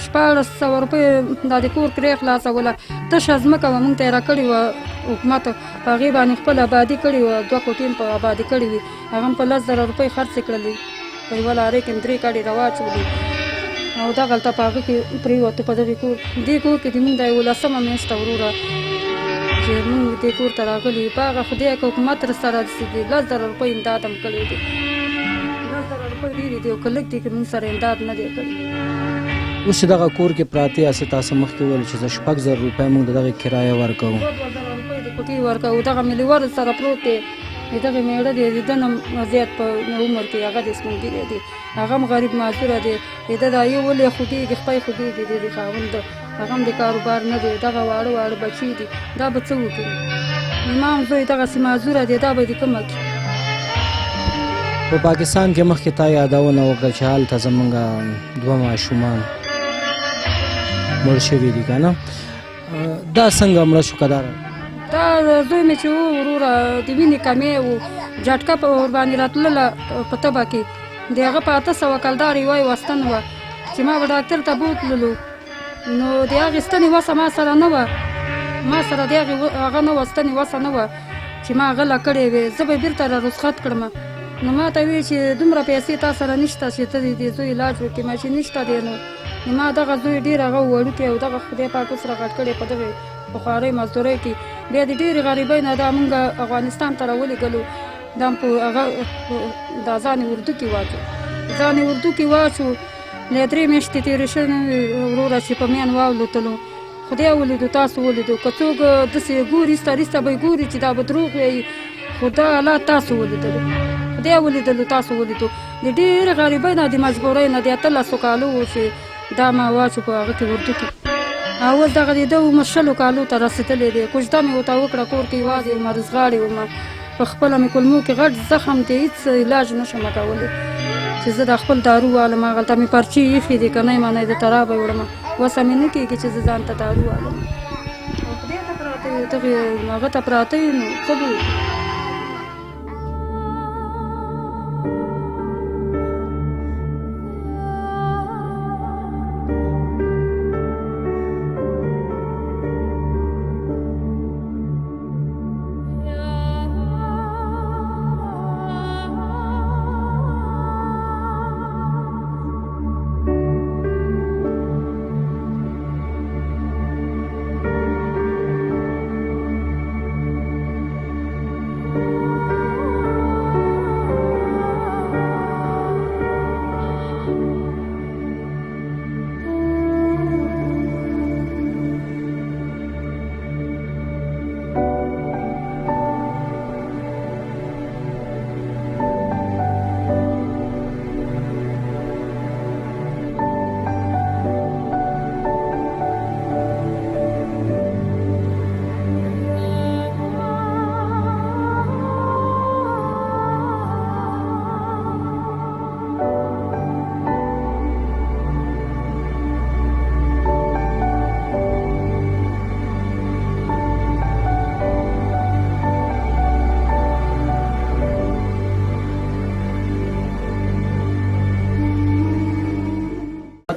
1400 روپۍ دا د کور کرایه خلاصوله، تشه ځمکه به موږ ته یې راکړې وه حکومت، په هغې باندې خپل ابادي کړې وه، 2 کوټې په ابادي کړې وي، هغه هم په 10,000 روپۍ خرڅې کړلې، په یوه لارۍ کې 3 ګاډۍ را واچولې او دغلته په هغه کې پرېوتو په دغې کور. دې کور کې د موږ د 11مه میاشته وروره چې موږ دې کور ته راغلي، په هغه خدای که حکومت راسره رسېږي 10,000 روپۍ امداد هم کړی دی. 10,000 روپۍ ډېرې دي او که لږ دي که موږ سره امداد نه دی کړی. اوس چې دغه کور کې پراته یاست، تاسو مخکې وویل چې 6,000 روپۍ موږ د دغې کرایه ورکوو. 2,000 روپۍ د کوټې ورکوو. دغه مې لیور سره پروت دی، دغه میړه دی، د ده نه زیات په عمر کې هغه د سپین ږیری دی، هغه هم غریب معذوره دی. د ده یو ولې خوږېږي، خپۍ خوږېږي د خاوند، هغه هم د کاروبار نه دی، دغه واړه واړه بچي دي، دا به څه وکړي؟ زما هم زوی دغسې معذوره دی، دا به د کومه کړي؟ په پاکستان کې مخکې تا یادونه وکړه چې هلته زموږ 2 ماشومان مړ شوي دي که نه؟ دا څنګه مړه شو؟ که دا زوی مې چې و وروره د وینې کمې و، جټکه په ورباندې راتلله په تبه کې، د هغه په 800 کلدار یوه وستن وه چې ما به ډاکټر ته بوتللو، نو د هغې ستنې وسه ما سره نه وه، ما سره د هغه نه وه ستنې وسه نه وه چې ما غله کړې وې، زه به یې بېرته را رخصت کړم. نو ما ته وی چې دومره پیسې تا سره نشته چې ته د زوی علاج وکړې؟ ما چې نشته دی. نو ما دغه زوی ډېر هغه وړوکی او دغه خدای پاک اوس را غټ کړی په دغې بخارۍ مزدورۍ کې، بیا د ډېرې غریبۍ نه دا مونږ افغانستان ته راولېږلو، دا په هغه دا ځان اردو کې واچو، ځان اردو کې واچو. د 3 میاشتې تېرې شوې وروره چې په میان واولوتلو، خدای ولیدو تاسو ولیدو، که څوک داسې ګوري ایسته ایسته به یې ګوري چې دا به دروغ وایي، خو دا حالات تاسو ولیدلو، خدای ولیدلو تاسو ولیدو. د ډېرې غریبۍ نه د مجبورۍ نه د 18 کالو و چې دا ما واچو په هغه کې اردو کې، او اوس دغه د ده 20 کالو ته رسېدلی دی. کوژده مې ورته وکړه، کور کې یوازې مرزغاړې ومه، په خپله مې کولمو کې غټ زخم دی، هېڅ علاج نه شم کولی چې زه د خپل دارو والم. هغلته مې پرچې ایښې دي، که نه یې منئ د ترا به یې وړمه، وسه مې نه کېږي چې زه ځان ته دارو والم. او خدای ته پراته یو، دغې هغه ته پراته یې، نو څه به وکړو؟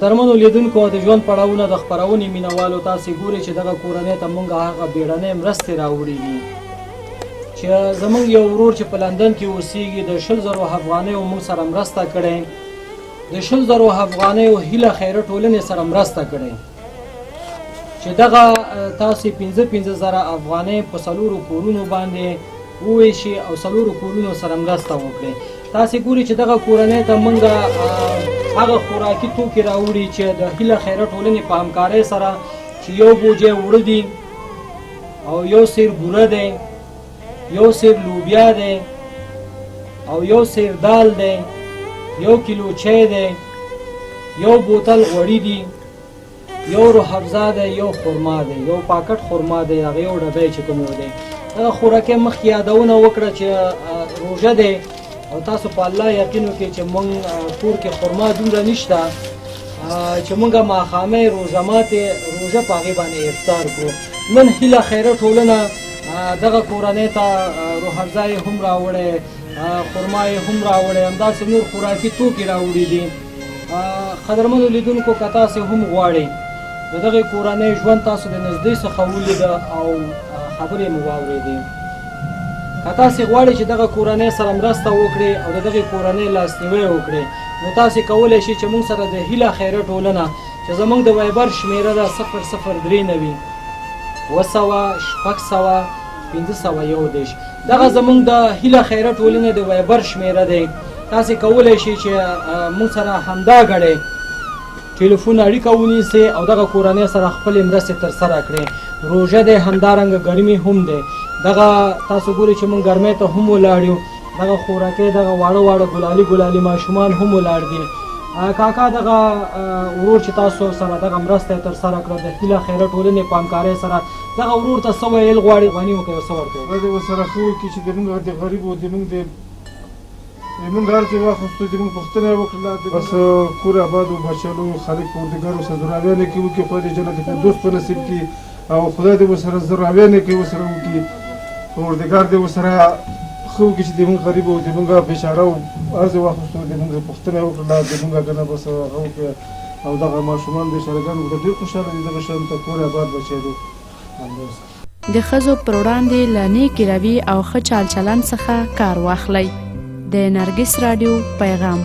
قدرمنو لیدونکو د ژوند پړاوونه د خپرونې مینوالو تاسې ګورئ چې دغه کورنۍ ته موږ هغه بیړنۍ مرستې راوړي دي چې زموږ یو ورور چې په لندن کې اوسیږي د 100,000 افغانیو موږ سره مرسته کړې د 100,000 افغانیو هیله خیره ټولنې سره مرسته کړې چې دغه تاسې 15,000 افغانۍ په 4 کورونو باندې وویشي او 4 کورونو سره مرسته وکړي. تاسې ګورئ چې دغه کورنۍ ته موږ هغه خوراکي توکي راوړي چې د هیله خیره ټولنې په همکارۍ سره چې یو بوجۍ اوړه دي او یو سیر بوره دی، یو سیر لوبیا دی او یو سیر دال دی، یو کیلو چای دی، یو بوتل غوړي دي، یو روح افزا دی، یو خرما دی، یو پاکټ خرما دی، هغه یو ډبی چې کوم دی. دغه خوراکي مخکې یادونه وکړه چې روژه دی او تاسو په الله یقین وکړئ چې موږ کور کې خرما دومره نشته چې موږ ماښامۍ روژه ماتې روژه په هغې باندې افطار کړو. نن هیله خیره ټولنه دغه کورنۍ ته روح افزا یې هم راوړی، خرما یې هم راوړی، همداسې نور خوراکي توکي راوړي دي. قدرمنو لیدونکو که تاسې هم غواړئ د دغې کورنۍ ژوند تاسو د نږدې څخه ولیده او خبرې مو واورېدې، که تاسې غواړئ چې دغه کورنۍ سره مرسته وکړئ او د دغې کورنۍ لاسنیوی وکړئ نو تاسې کولی شئ چې موږ سره د هیله خیره ټولنه چې زموږ د وایبر شمیره ده 0039 200 دغه زموږ د هیله خیره ټولنې د وایبر شمیره دی. تاسې کولی شئ چې موږ سره همدا غړئ ټلیفون اړیکه ونیسئ او دغه کورنۍ سره خپلې مرستې ترسره کړئ. روژه دی، همدارنګه ګرمي هم دی. دغه تاسو ګورئ چې موږ ګرمۍ ته هم ولاړ یو، دغه خوراکۍ دغه واړه ګلالي ماشومان هم ولاړ دي. کاکا دغه ورور چې تاسو سره دغه مرسته یې ترسره کړه د هیله خیره ټولنې په همکارۍ سره دغه ورور ته څه ویل غواړي غني وکړئ څه ورکوي ورسره ښه وکړي چې زموږ د غریبو زموږ هر څه واخیستو زموږ پوښتنه یې وکړله بس کور آباد و بچلو خالق پروردګار ورسره دراویانې کې وکړي خدای دې جنت فردوس په نصیب کړي او خدای دې ورسره دراویانې کې ورسره وکړي پروردګار دې ورسره ښه وکړي چې زموږ غریب او زموږ بېچاره و هر څه واخیستو زموږ پوښتنه یې وکړله زموږ که نه بس هغه وکړه او دغه ماشومان بېچارهګان ورته ډېر خوشحاله دي دغه شیانو ته کور آباد بچېدو. د ښځو پر وړاندې له نیکې روي او ښه چال چلند څخه کار واخلئ. د نرګس راډیو پیغام.